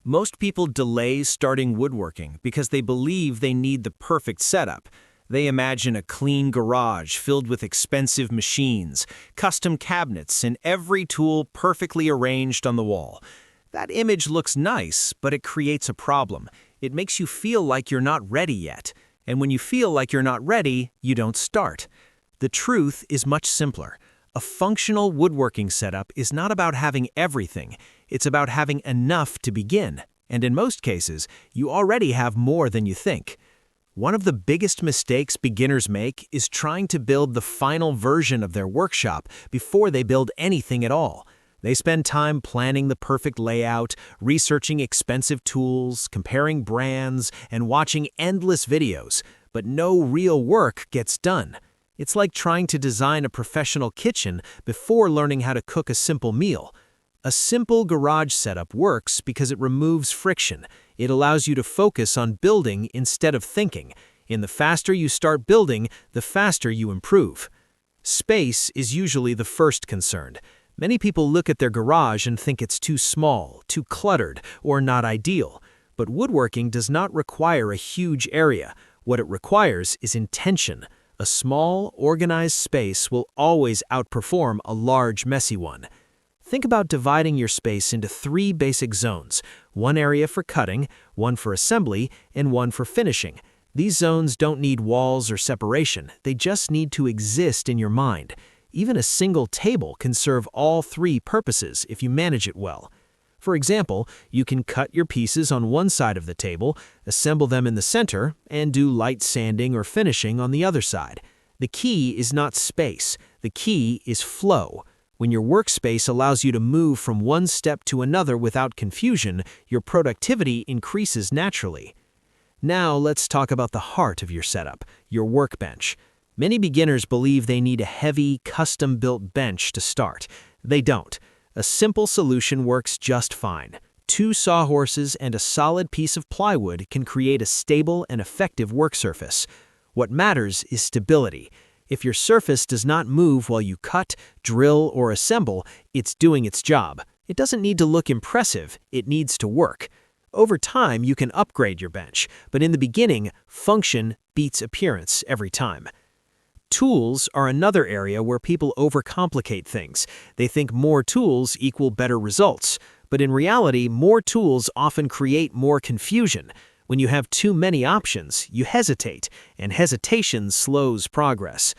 Most people delay starting woodworking because they believe they need the perfect setup. They imagine a clean garage filled with expensive machines, custom cabinets, and every tool perfectly arranged on the wall. That image looks nice, but it creates a problem. It makes you feel like you're not ready yet. And when you feel like you're not ready, you don't start. The truth is much simpler. A functional woodworking setup is not about having everything. It's about having enough to begin. And in most cases, you already have more than you think. One of the biggest mistakes beginners make is trying to build the final version of their workshop before they build anything at all. They spend time planning the perfect layout, researching expensive tools, comparing brands, and watching endless videos, but no real work gets done. It's like trying to design a professional kitchen before learning how to cook a simple meal. A simple garage setup works because it removes friction. It allows you to focus on building instead of thinking. And the faster you start building, the faster you improve. Space is usually the first concern. Many people look at their garage and think it's too small, too cluttered, or not ideal. But woodworking does not require a huge area. What it requires is intention. A small, organized space will always outperform a large, messy one. Think about dividing your space into 3 basic zones, one area for cutting, one for assembly, and one for finishing. These zones don't need walls or separation, they just need to exist in your mind. Even a single table can serve all 3 purposes if you manage it well. For example, you can cut your pieces on one side of the table, assemble them in the center, and do light sanding or finishing on the other side. The key is not space, the key is flow. When your workspace allows you to move from one step to another without confusion, your productivity increases naturally. Now let's talk about the heart of your setup, your workbench. Many beginners believe they need a heavy, custom-built bench to start. They don't. A simple solution works just fine. 2 sawhorses and a solid piece of plywood can create a stable and effective work surface. What matters is stability. If your surface does not move while you cut, drill, or assemble, it's doing its job. It doesn't need to look impressive, it needs to work. Over time, you can upgrade your bench, but in the beginning, function beats appearance every time. Tools are another area where people overcomplicate things. They think more tools equal better results. But in reality, more tools often create more confusion. When you have too many options, you hesitate, and hesitation slows progress.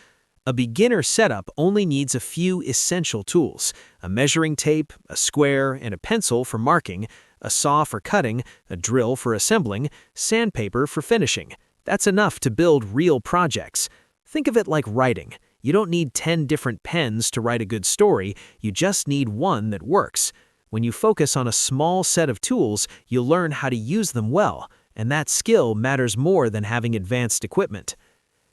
A beginner setup only needs a few essential tools: a measuring tape, a square, and a pencil for marking, a saw for cutting, a drill for assembling, sandpaper for finishing. That's enough to build real projects. Think of it like writing. You don't need 10 different pens to write a good story, you just need one that works. When you focus on a small set of tools, you'll learn how to use them well, and that skill matters more than having advanced equipment.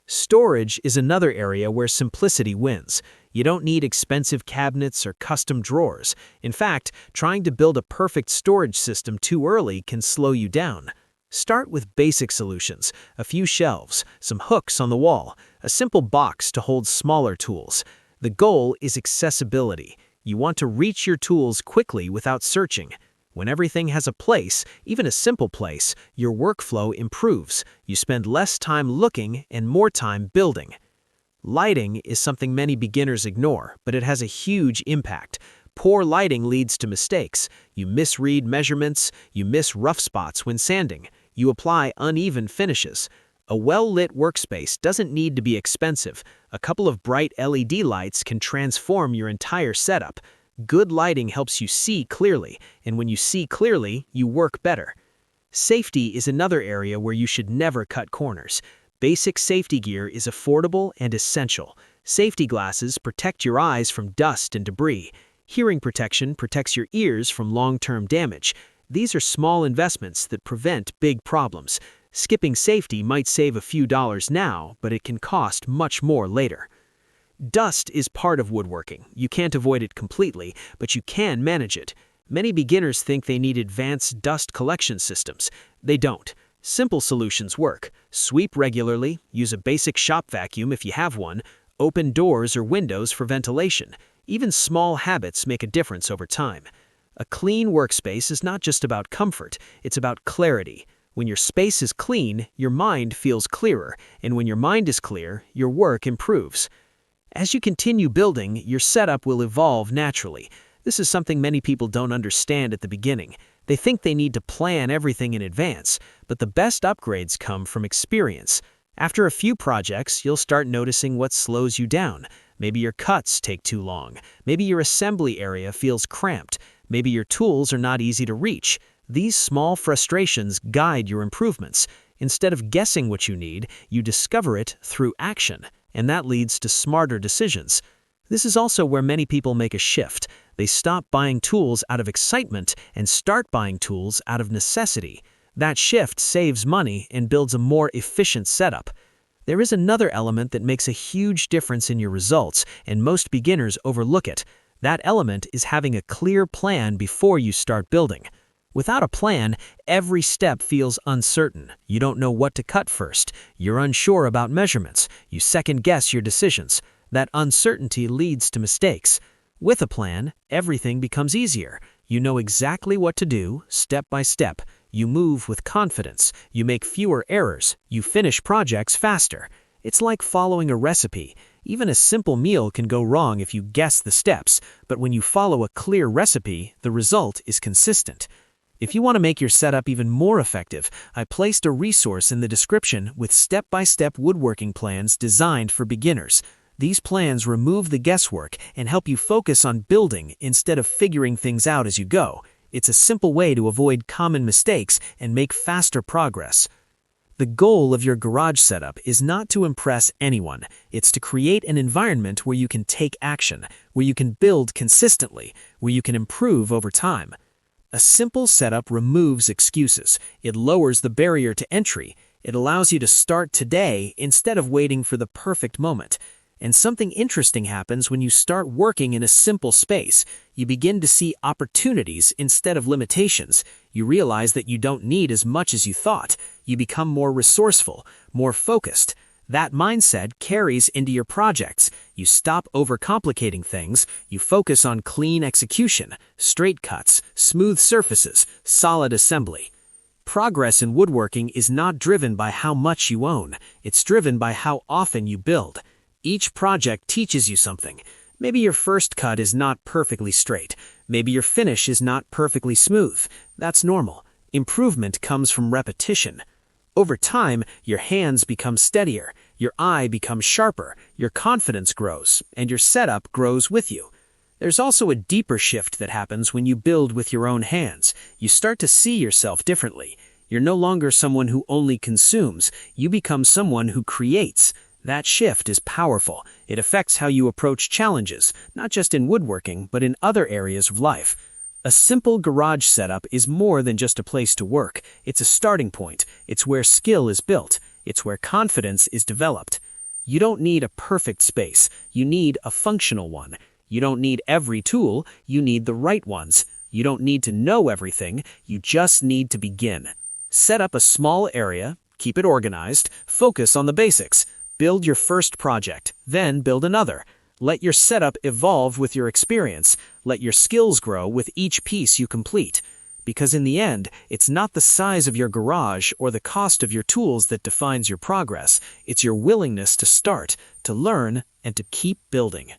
Storage is another area where simplicity wins. You don't need expensive cabinets or custom drawers. In fact, trying to build a perfect storage system too early can slow you down. Start with basic solutions: a few shelves, some hooks on the wall, a simple box to hold smaller tools. The goal is accessibility. You want to reach your tools quickly without searching. When everything has a place, even a simple place, your workflow improves. You spend less time looking and more time building. Lighting is something many beginners ignore, but it has a huge impact. Poor lighting leads to mistakes. You misread measurements, you miss rough spots when sanding. You apply uneven finishes. A well-lit workspace doesn't need to be expensive. A couple of bright LED lights can transform your entire setup. Good lighting helps you see clearly, and when you see clearly, you work better. Safety is another area where you should never cut corners. Basic safety gear is affordable and essential. Safety glasses protect your eyes from dust and debris. Hearing protection protects your ears from long-term damage. These are small investments that prevent big problems. Skipping safety might save a few dollars now, but it can cost much more later. Dust is part of woodworking. You can't avoid it completely, but you can manage it. Many beginners think they need advanced dust collection systems. They don't. Simple solutions work. Sweep regularly, use a basic shop vacuum if you have one, open doors or windows for ventilation. Even small habits make a difference over time. A clean workspace is not just about comfort, it's about clarity. When your space is clean, your mind feels clearer, and when your mind is clear, your work improves. As you continue building, your setup will evolve naturally. This is something many people don't understand at the beginning. They think they need to plan everything in advance, but the best upgrades come from experience. After a few projects, you'll start noticing what slows you down. Maybe your cuts take too long. Maybe your assembly area feels cramped. Maybe your tools are not easy to reach. These small frustrations guide your improvements. Instead of guessing what you need, you discover it through action, and that leads to smarter decisions. This is also where many people make a shift. They stop buying tools out of excitement and start buying tools out of necessity. That shift saves money and builds a more efficient setup. There is another element that makes a huge difference in your results, and most beginners overlook it. That element is having a clear plan before you start building. Without a plan, every step feels uncertain. You don't know what to cut first. You're unsure about measurements. You second-guess your decisions. That uncertainty leads to mistakes. With a plan, everything becomes easier. You know exactly what to do, step by step. You move with confidence. You make fewer errors. You finish projects faster. It's like following a recipe. Even a simple meal can go wrong if you guess the steps, but when you follow a clear recipe, the result is consistent. If you want to make your setup even more effective, I placed a resource in the description with step-by-step woodworking plans designed for beginners. These plans remove the guesswork and help you focus on building instead of figuring things out as you go. It's a simple way to avoid common mistakes and make faster progress. The goal of your garage setup is not to impress anyone. It's to create an environment where you can take action, where you can build consistently, where you can improve over time. A simple setup removes excuses. It lowers the barrier to entry. It allows you to start today instead of waiting for the perfect moment. And something interesting happens when you start working in a simple space. You begin to see opportunities instead of limitations. You realize that you don't need as much as you thought. You become more resourceful, more focused. That mindset carries into your projects. You stop overcomplicating things. You focus on clean execution, straight cuts, smooth surfaces, solid assembly. Progress in woodworking is not driven by how much you own. It's driven by how often you build. Each project teaches you something. Maybe your first cut is not perfectly straight. Maybe your finish is not perfectly smooth. That's normal. Improvement comes from repetition. Over time, your hands become steadier, your eye becomes sharper, your confidence grows, and your setup grows with you. There's also a deeper shift that happens when you build with your own hands. You start to see yourself differently. You're no longer someone who only consumes. You become someone who creates. That shift is powerful. It affects how you approach challenges, not just in woodworking, but in other areas of life. A simple garage setup is more than just a place to work. It's a starting point. It's where skill is built. It's where confidence is developed. You don't need a perfect space. You need a functional one. You don't need every tool. You need the right ones. You don't need to know everything. You just need to begin. Set up a small area, keep it organized, focus on the basics. Build your first project, then build another. Let your setup evolve with your experience. Let your skills grow with each piece you complete. Because in the end, it's not the size of your garage or the cost of your tools that defines your progress. It's your willingness to start, to learn, and to keep building.